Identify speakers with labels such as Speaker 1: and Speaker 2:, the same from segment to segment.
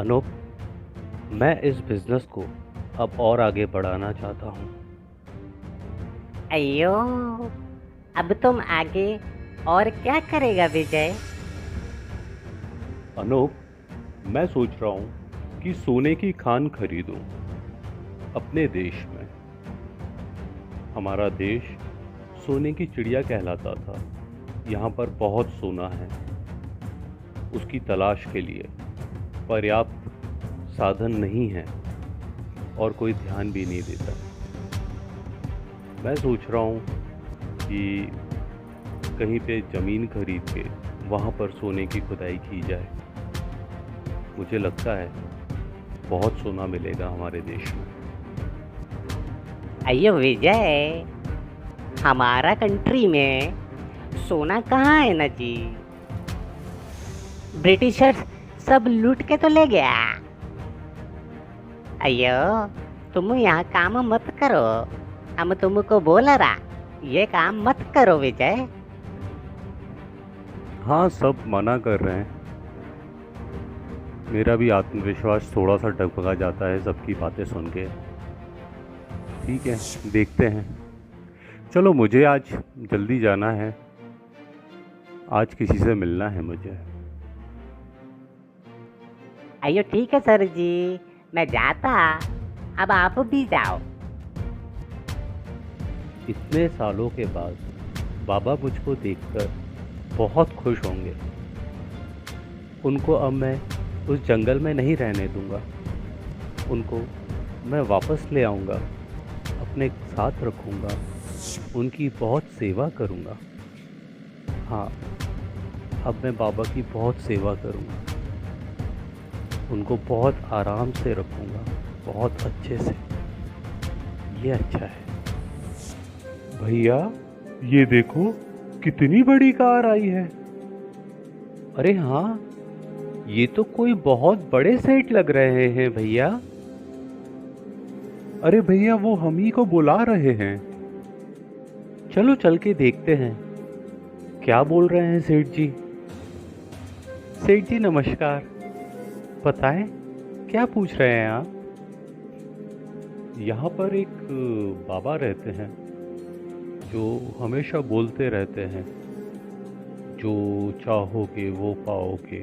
Speaker 1: अनूप, मैं इस बिजनेस को अब और आगे बढ़ाना चाहता हूँ।
Speaker 2: अयो, अब तुम आगे और क्या करेगा विजय?
Speaker 1: अनूप, मैं सोच रहा हूँ कि सोने की खान खरीदूं अपने देश में। हमारा देश सोने की चिड़िया कहलाता था। यहाँ पर बहुत सोना है। उसकी तलाश के लिए पर्याप्त साधन नहीं है और कोई ध्यान भी नहीं देता। मैं सोच रहा हूँ कि कहीं पे ज़मीन खरीद के वहाँ पर सोने की खुदाई की जाए। मुझे लगता है बहुत सोना मिलेगा हमारे देश में।
Speaker 2: अयो विजय, हमारा कंट्री में सोना कहाँ है ना जी? ब्रिटिशर्स सब लूट के तो ले गया। अयो, तुम यहाँ काम मत करो। हम तुमको बोल रहा, ये काम मत करो विजय।
Speaker 1: हाँ, सब मना कर रहे हैं। मेरा भी आत्मविश्वास थोड़ा सा डगमगा जाता है सबकी बातें सुन के। ठीक है, देखते हैं। चलो, मुझे आज जल्दी जाना है। आज किसी से मिलना है मुझे।
Speaker 2: अयो ठीक है सर जी, मैं जाता। अब आप भी जाओ।
Speaker 1: इतने सालों के बाद बाबा मुझको देखकर बहुत खुश होंगे। उनको अब मैं उस जंगल में नहीं रहने दूंगा। उनको मैं वापस ले आऊँगा, अपने साथ रखूँगा, उनकी बहुत सेवा करूँगा। हाँ, अब मैं बाबा की बहुत सेवा करूँगा। उनको बहुत आराम से रखूँगा, बहुत अच्छे से। ये अच्छा है। भैया, ये देखो कितनी बड़ी कार आई है। अरे हाँ, ये तो कोई बहुत बड़े सेठ लग रहे हैं भैया। अरे भैया, वो हम ही को बुला रहे हैं। चलो चल के देखते हैं क्या बोल रहे हैं सेठ जी। सेठ जी नमस्कार। बताएं, क्या पूछ रहे हैं आप? यहाँ पर एक बाबा रहते हैं जो हमेशा बोलते रहते हैं, जो चाहोगे वो पाओगे।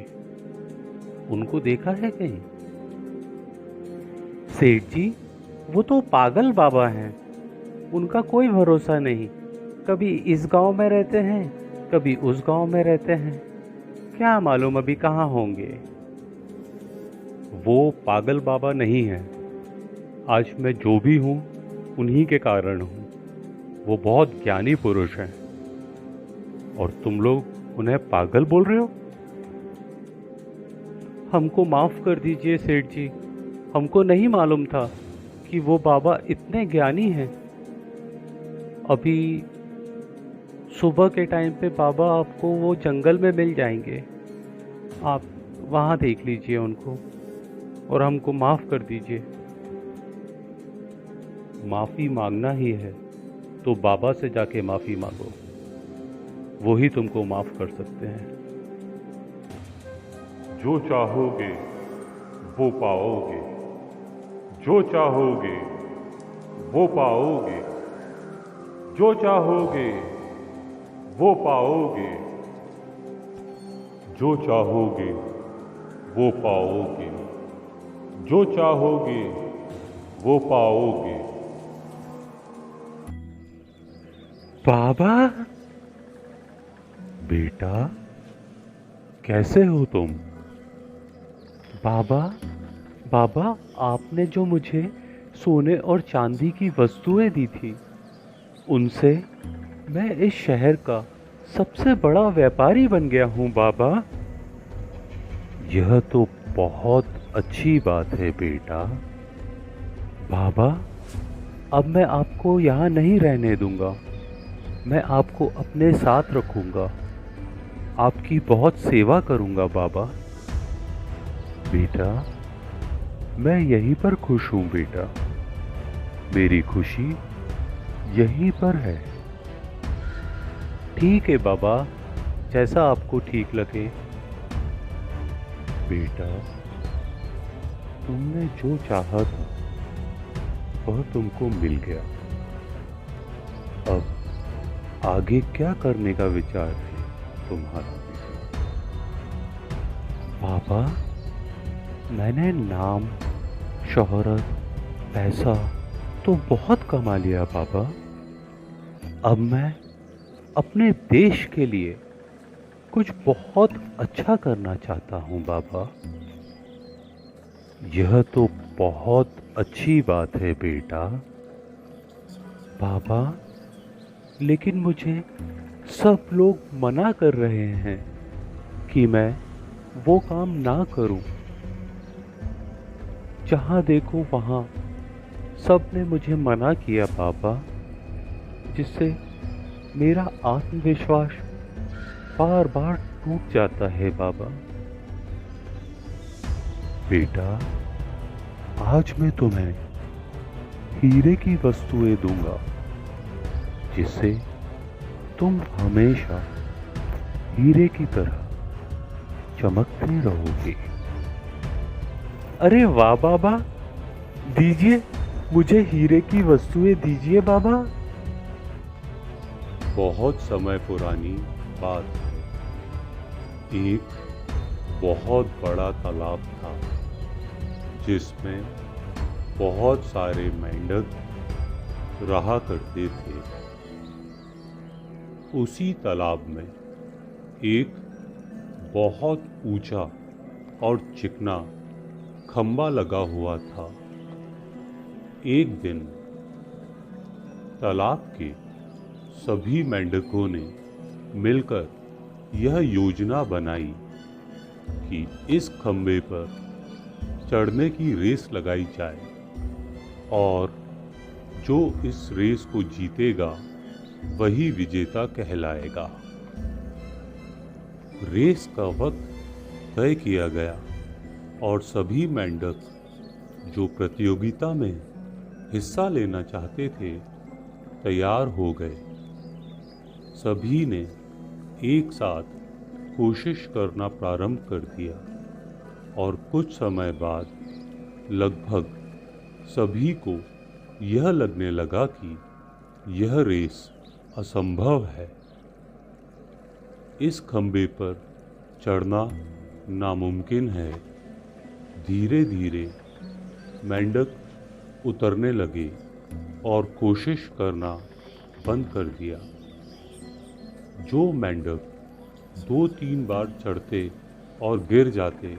Speaker 1: उनको देखा है कहीं? सेठ जी, वो तो पागल बाबा हैं। उनका कोई भरोसा नहीं। कभी इस गांव में रहते हैं, कभी उस गांव में रहते हैं। क्या मालूम अभी कहाँ होंगे। वो पागल बाबा नहीं है। आज मैं जो भी हूँ उन्हीं के कारण हूँ। वो बहुत ज्ञानी पुरुष हैं और तुम लोग उन्हें पागल बोल रहे हो। हमको माफ कर दीजिए सेठ जी। हमको नहीं मालूम था कि वो बाबा इतने ज्ञानी हैं। अभी सुबह के टाइम पे बाबा आपको वो जंगल में मिल जाएंगे। आप वहाँ देख लीजिए उनको और हमको माफ कर दीजिए। माफी मांगना ही है तो बाबा से जाके माफी मांगो। वो ही तुमको माफ कर सकते हैं। जो चाहोगे वो पाओगे। जो चाहोगे वो पाओगे। जो चाहोगे वो पाओगे। जो चाहोगे वो पाओगे। जो चाहोगे वो पाओगे। बाबा, बेटा, कैसे हो तुम? बाबा, बाबा, आपने जो मुझे सोने और चांदी की वस्तुएं दी थी, उनसे मैं इस शहर का सबसे बड़ा व्यापारी बन गया हूँ बाबा। यह तो बहुत अच्छी बात है बेटा। बाबा, अब मैं आपको यहाँ नहीं रहने दूंगा। मैं आपको अपने साथ रखूंगा, आपकी बहुत सेवा करूंगा बाबा। बेटा, मैं यहीं पर खुश हूँ बेटा। मेरी खुशी यहीं पर है। ठीक है बाबा, जैसा आपको ठीक लगे। बेटा, तुमने जो चाहा था वह तुमको मिल गया। अब आगे क्या करने का विचार है तुम्हारा बेटा? पापा, मैंने नाम, शोहरत, पैसा तो बहुत कमा लिया पापा। अब मैं अपने देश के लिए कुछ बहुत अच्छा करना चाहता हूँ बाबा। यह तो बहुत अच्छी बात है बेटा। बाबा, लेकिन मुझे सब लोग मना कर रहे हैं कि मैं वो काम ना करूं। जहां देखो वहां सबने मुझे मना किया पापा, जिससे मेरा आत्मविश्वास बार बार टूट जाता है बाबा। बेटा, आज मैं तुम्हें हीरे की वस्तुएं दूंगा जिससे तुम हमेशा हीरे की तरह चमकते रहोगे। अरे वाह बाबा, दीजिए, मुझे हीरे की वस्तुएं दीजिए बाबा। बहुत समय पुरानी बात है। एक बहुत बड़ा तालाब था जिसमें बहुत सारे मेंढक रहा करते थे। उसी तालाब में एक बहुत ऊंचा और चिकना खंबा लगा हुआ था। एक दिन तालाब के सभी मेंढकों ने मिलकर यह योजना बनाई कि इस खंबे पर चढ़ने की रेस लगाई जाए और जो इस रेस को जीतेगा वही विजेता कहलाएगा। रेस का वक्त तय किया गया और सभी मेंढक जो प्रतियोगिता में हिस्सा लेना चाहते थे तैयार हो गए। सभी ने एक साथ कोशिश करना प्रारंभ कर दिया और कुछ समय बाद लगभग सभी को यह लगने लगा कि यह रेस असंभव है। इस खंबे पर चढ़ना नामुमकिन है। धीरे धीरे मेंढक उतरने लगे और कोशिश करना बंद कर दिया। जो मेंढक 2-3 बार चढ़ते और गिर जाते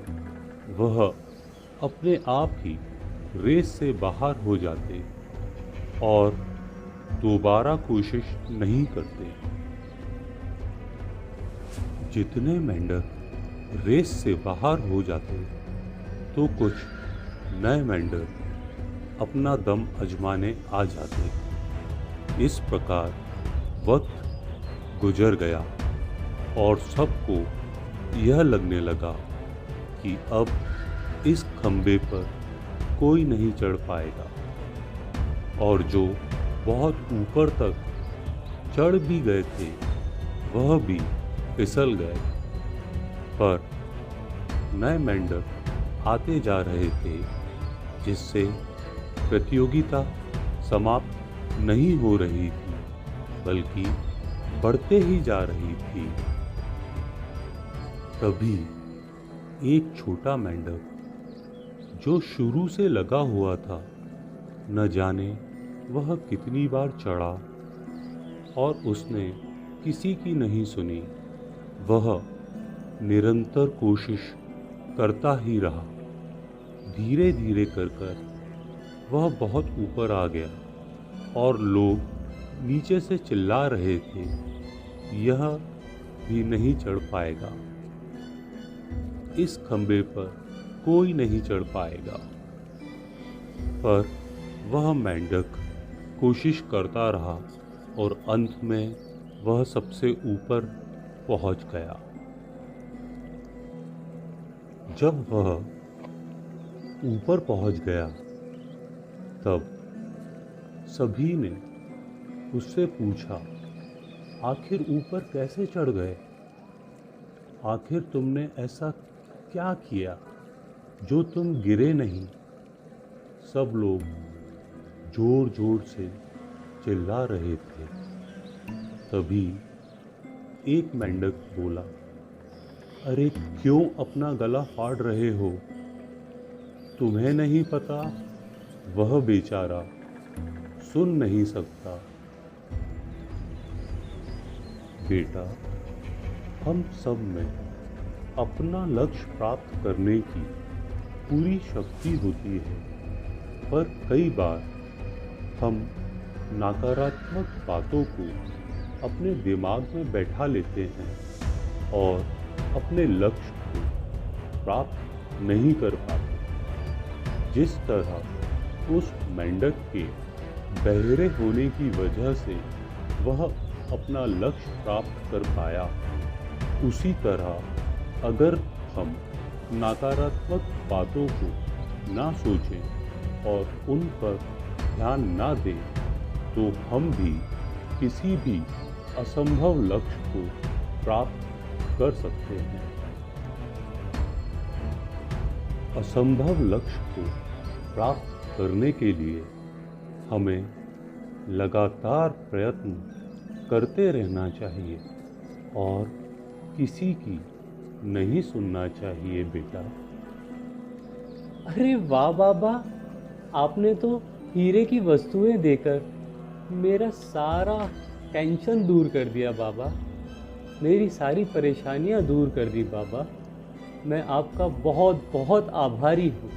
Speaker 1: वह अपने आप ही रेस से बाहर हो जाते और दोबारा कोशिश नहीं करते। जितने मेंढक रेस से बाहर हो जाते तो कुछ नए मेंढक अपना दम आजमाने आ जाते। इस प्रकार वक्त गुजर गया और सबको यह लगने लगा कि अब इस खंबे पर कोई नहीं चढ़ पाएगा और जो बहुत ऊपर तक चढ़ भी गए थे वह भी फिसल गए। पर नए मेंढक आते जा रहे थे जिससे प्रतियोगिता समाप्त नहीं हो रही थी बल्कि बढ़ते ही जा रही थी। तभी एक छोटा मेंढक जो शुरू से लगा हुआ था, न जाने वह कितनी बार चढ़ा और उसने किसी की नहीं सुनी। वह निरंतर कोशिश करता ही रहा। धीरे धीरे कर वह बहुत ऊपर आ गया और लोग नीचे से चिल्ला रहे थे, यह भी नहीं चढ़ पाएगा, इस खंबे पर कोई नहीं चढ़ पाएगा। पर वह मेंढक कोशिश करता रहा और अंत में वह सबसे ऊपर पहुंच गया। जब वह ऊपर पहुंच गया तब सभी ने उससे पूछा, आखिर ऊपर कैसे चढ़ गए? आखिर तुमने ऐसा क्या किया जो तुम गिरे नहीं
Speaker 3: सब लोग जोर जोर से चिल्ला रहे थे। तभी एक मेंढक बोला, अरे क्यों अपना गला फाड़ रहे हो? तुम्हें नहीं पता वह बेचारा सुन नहीं सकता। बेटा, हम सब में अपना लक्ष्य प्राप्त करने की पूरी शक्ति होती है, पर कई बार हम नकारात्मक बातों को अपने दिमाग में बैठा लेते हैं और अपने लक्ष्य को प्राप्त नहीं कर पाते। जिस तरह उस मेंढक के बहरे होने की वजह से वह अपना लक्ष्य प्राप्त कर पाया, उसी तरह अगर हम नकारात्मक बातों को ना सोचें और उन पर ध्यान ना दें, तो हम भी किसी भी असंभव लक्ष्य को प्राप्त कर सकते हैं। असंभव लक्ष्य को प्राप्त करने के लिए हमें लगातार प्रयत्न करते रहना चाहिए और किसी की नहीं सुनना चाहिए बेटा।
Speaker 4: अरे वाह बाबा, आपने तो हीरे की वस्तुएं देकर मेरा सारा टेंशन दूर कर दिया बाबा। मेरी सारी परेशानियां दूर कर दी बाबा। मैं आपका बहुत बहुत आभारी हूँ।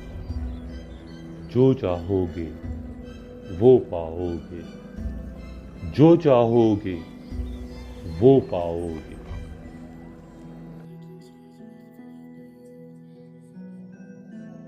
Speaker 3: जो चाहोगे वो पाओगे, जो चाहोगे वो पाओगे।